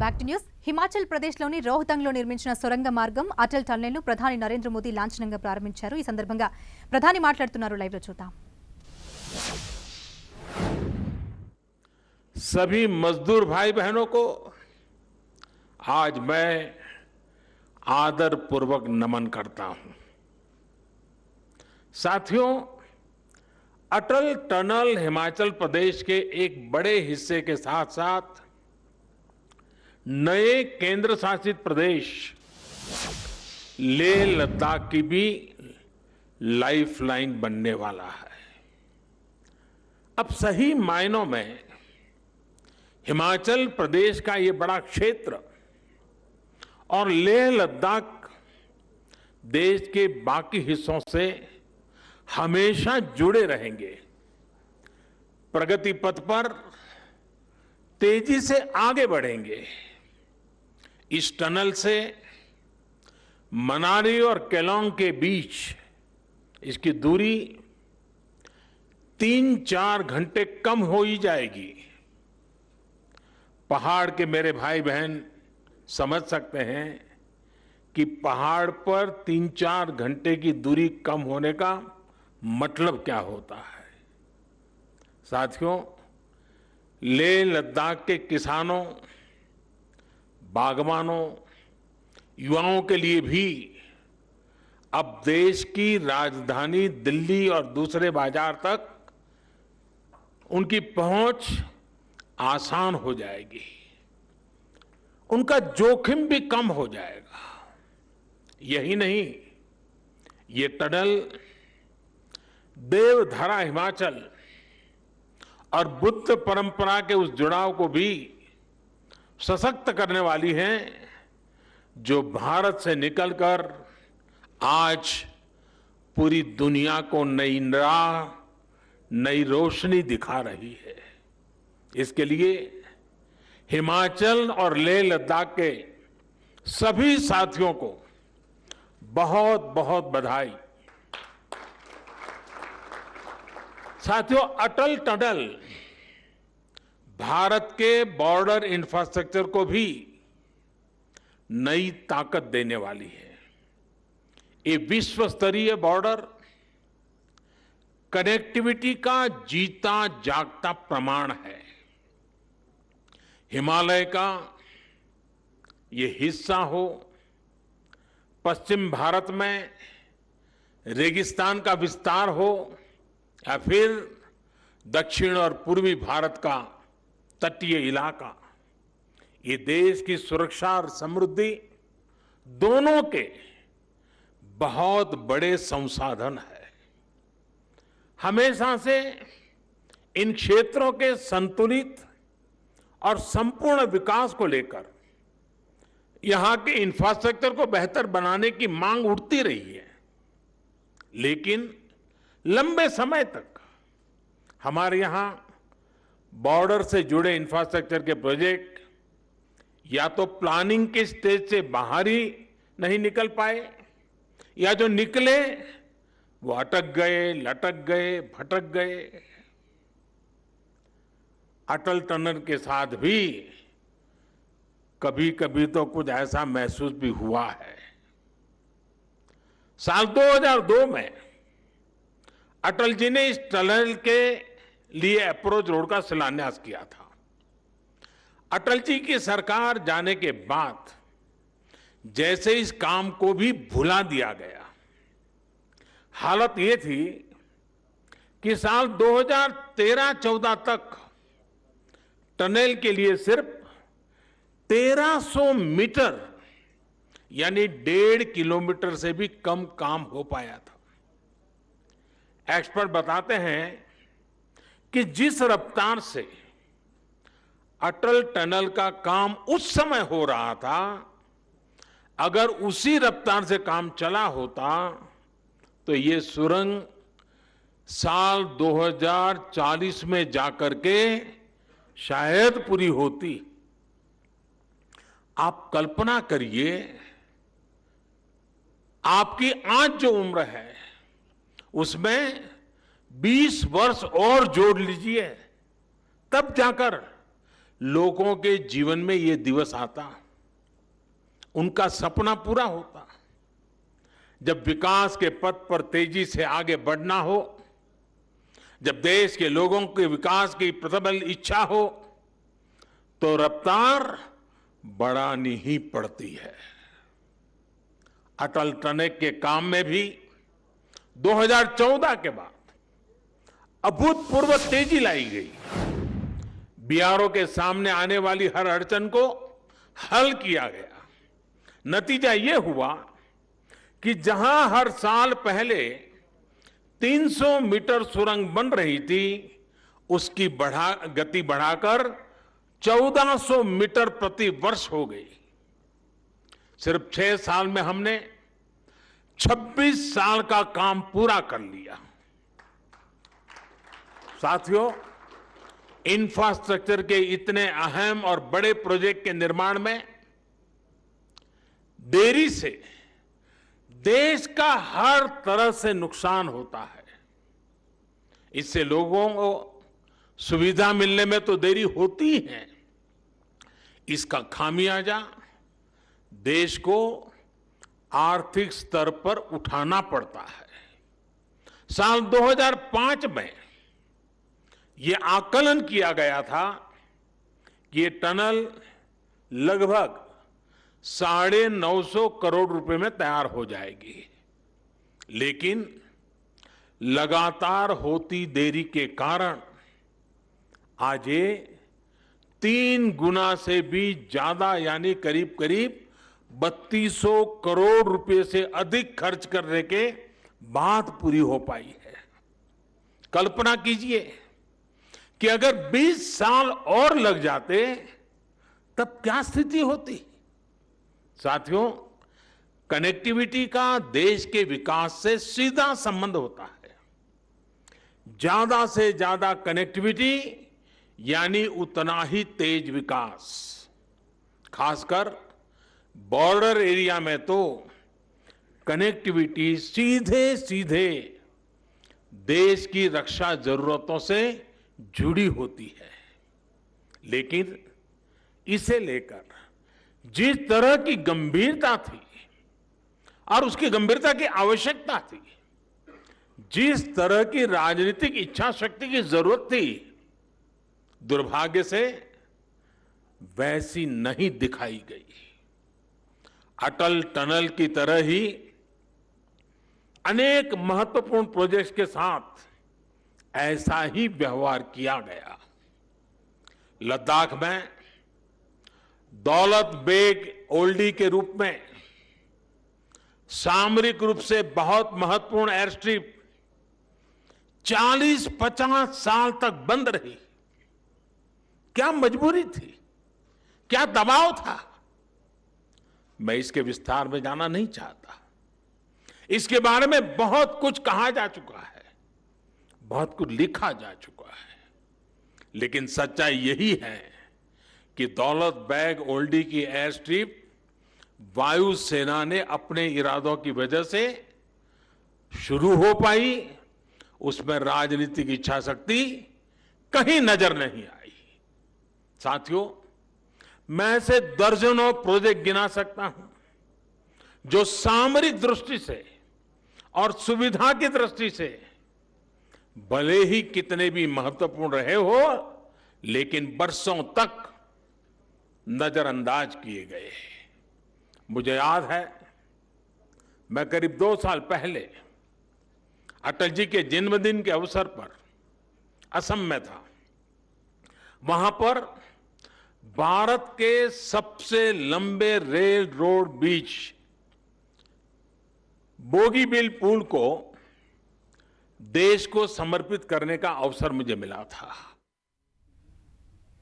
Back to news. Himachal ప్రదేశ్లోని రోహతంగ్లో నిర్మించిన సొరంగ మార్గం అటల్ టన్నెల్ను ప్రధాని నరేంద్ర మోదీ లాంఛనంగా ప్రారంభించారు. ఈ సందర్భంగా ప్రధాని మాట్లాడుతున్నారు. లైవ్లో చూద్దాం. सभी मजदूर भाई बहनों को आज मैं आदर पूर्वक नमन करता हूं. साथियों, अटल टनल हिमाचल प्रदेश के एक बड़े हिस्से के साथ साथ नए केंद्र शासित प्रदेश लेह लद्दाख की भी लाइफलाइन बनने वाला है. अब सही मायनों में हिमाचल प्रदेश का ये बड़ा क्षेत्र और लेह लद्दाख देश के बाकी हिस्सों से हमेशा जुड़े रहेंगे. प्रगति पथ पर तेजी से आगे बढ़ेंगे. इस टनल से मनाली और केलोंग के बीच इसकी दूरी 3-4 घंटे कम हो ही जाएगी. पहाड़ के मेरे भाई बहन समझ सकते हैं कि पहाड़ पर 3-4 घंटे की दूरी कम होने का मतलब क्या होता है. साथियों, लेह लद्दाख के किसानों, बागवानों, युवाओं के लिए भी अब देश की राजधानी दिल्ली और दूसरे बाजार तक उनकी पहुंच आसान हो जाएगी. उनका जोखिम भी कम हो जाएगा. यही नहीं, ये टनल देवधारा हिमाचल और बुद्ध परंपरा के उस जुड़ाव को भी सशक्त करने वाली है जो भारत से निकलकर आज पूरी दुनिया को नई राह, नई रोशनी दिखा रही है. इसके लिए हिमाचल और लेह लद्दाख के सभी साथियों को बहुत बहुत बधाई. साथियों, अटल टनल भारत के बॉर्डर इंफ्रास्ट्रक्चर को भी नई ताकत देने वाली है. ये विश्व स्तरीय बॉर्डर कनेक्टिविटी का जीता जागता प्रमाण है. हिमालय का ये हिस्सा हो, पश्चिम भारत में रेगिस्तान का विस्तार हो, या फिर दक्षिण और पूर्वी भारत का तटीय इलाका, ये देश की सुरक्षा और समृद्धि दोनों के बहुत बड़े संसाधन है. हमेशा से इन क्षेत्रों के संतुलित और संपूर्ण विकास को लेकर यहां के इंफ्रास्ट्रक्चर को बेहतर बनाने की मांग उठती रही है. लेकिन लंबे समय तक हमारे यहां बॉर्डर से जुड़े इंफ्रास्ट्रक्चर के प्रोजेक्ट या तो प्लानिंग के स्टेज से बाहर ही नहीं निकल पाए, या जो निकले वो अटक गए, लटक गए, भटक गए. अटल टनल के साथ भी कभी कभी तो कुछ ऐसा महसूस भी हुआ है. साल 2002 में अटल जी ने इस टनल के लिए अप्रोच रोड का शिलान्यास किया था. अटल जी की सरकार जाने के बाद जैसे इस काम को भी भुला दिया गया. हालत ये थी कि साल 2013-14 तक टनल के लिए सिर्फ 1300 मीटर यानी 1.5 किलोमीटर से भी कम काम हो पाया था. एक्सपर्ट बताते हैं कि जिस रफ्तार से अटल टनल का काम उस समय हो रहा था, अगर उसी रफ्तार से काम चला होता तो ये सुरंग साल 2040 में जाकर के शायद पूरी होती. आप कल्पना करिए, आपकी आज जो उम्र है उसमें 20 वर्ष और जोड़ लीजिए, तब जाकर लोगों के जीवन में ये दिवस आता, उनका सपना पूरा होता। जब विकास के पथ पर तेजी से आगे बढ़ना हो, जब देश के लोगों के विकास की प्रबल इच्छा हो, तो रफ्तार बढ़ानी ही पड़ती है। अटल टनल के काम में भी 2014 के बाद अभूतपूर्व तेजी लाई गई। बीआरओ के सामने आने वाली हर अड़चन को हल किया गया। नतीजा यह हुआ कि जहां हर साल पहले 300 मीटर सुरंग बन रही थी, उसकी गति बढ़ाकर 1400 मीटर प्रति वर्ष हो गई। सिर्फ 6 साल में हमने 26 साल का काम पूरा कर लिया। साथियों, इंफ्रास्ट्रक्चर के इतने अहम और बड़े प्रोजेक्ट के निर्माण में देरी से देश का हर तरह से नुकसान होता है। इससे लोगों को सुविधा मिलने में तो देरी होती है, इसका खामियाजा देश को आर्थिक स्तर पर उठाना पड़ता है। साल 2005 में ये आकलन किया गया था कि ये टनल लगभग 950 करोड़ रुपए में तैयार हो जाएगी, लेकिन लगातार होती देरी के कारण आज ये 3 गुना से भी ज्यादा यानी करीब करीब 3200 करोड़ रुपए से अधिक खर्च करने के बाद पूरी हो पाई है। कल्पना कीजिए कि अगर 20 साल और लग जाते तब क्या स्थिति होती। साथियों, कनेक्टिविटी का देश के विकास से सीधा संबंध होता है। ज्यादा से ज्यादा कनेक्टिविटी यानी उतना ही तेज विकास। खासकर बॉर्डर एरिया में तो कनेक्टिविटी सीधे सीधे देश की रक्षा जरूरतों से जुड़ी होती है। लेकिन इसे लेकर जिस तरह की गंभीरता थी और उसकी गंभीरता की आवश्यकता थी, जिस तरह की राजनीतिक इच्छा शक्ति की जरूरत थी, दुर्भाग्य से वैसी नहीं दिखाई गई। अटल टनल की तरह ही अनेक महत्वपूर्ण प्रोजेक्ट्स के साथ ऐसा ही व्यवहार किया गया। लद्दाख में दौलत बेग ओल्डी के रूप में सामरिक रूप से बहुत महत्वपूर्ण एयर स्ट्रिप 40-50 साल तक बंद रही। क्या मजबूरी थी, क्या दबाव था, मैं इसके विस्तार में जाना नहीं चाहता। इसके बारे में बहुत कुछ कहा जा चुका है, बहुत कुछ लिखा जा चुका है, लेकिन सच्चाई यही है कि दौलत बेग ओल्डी की एयर स्ट्रिप वायुसेना ने अपने इरादों की वजह से शुरू हो पाई, उसमें राजनीतिक इच्छा शक्ति कहीं नजर नहीं आई। साथियों, मैं ऐसे दर्जनों प्रोजेक्ट गिना सकता हूं जो सामरिक दृष्टि से और सुविधा की दृष्टि से भले ही कितने भी महत्वपूर्ण रहे हो, लेकिन बरसों तक नजरअंदाज किए गए। मुझे याद है, मैं करीब 2 साल पहले अटल जी के जन्मदिन के अवसर पर असम में था। वहां पर भारत के सबसे लंबे रेल रोड बीच बोगीबील पुल को देश को समर्पित करने का अवसर मुझे मिला था।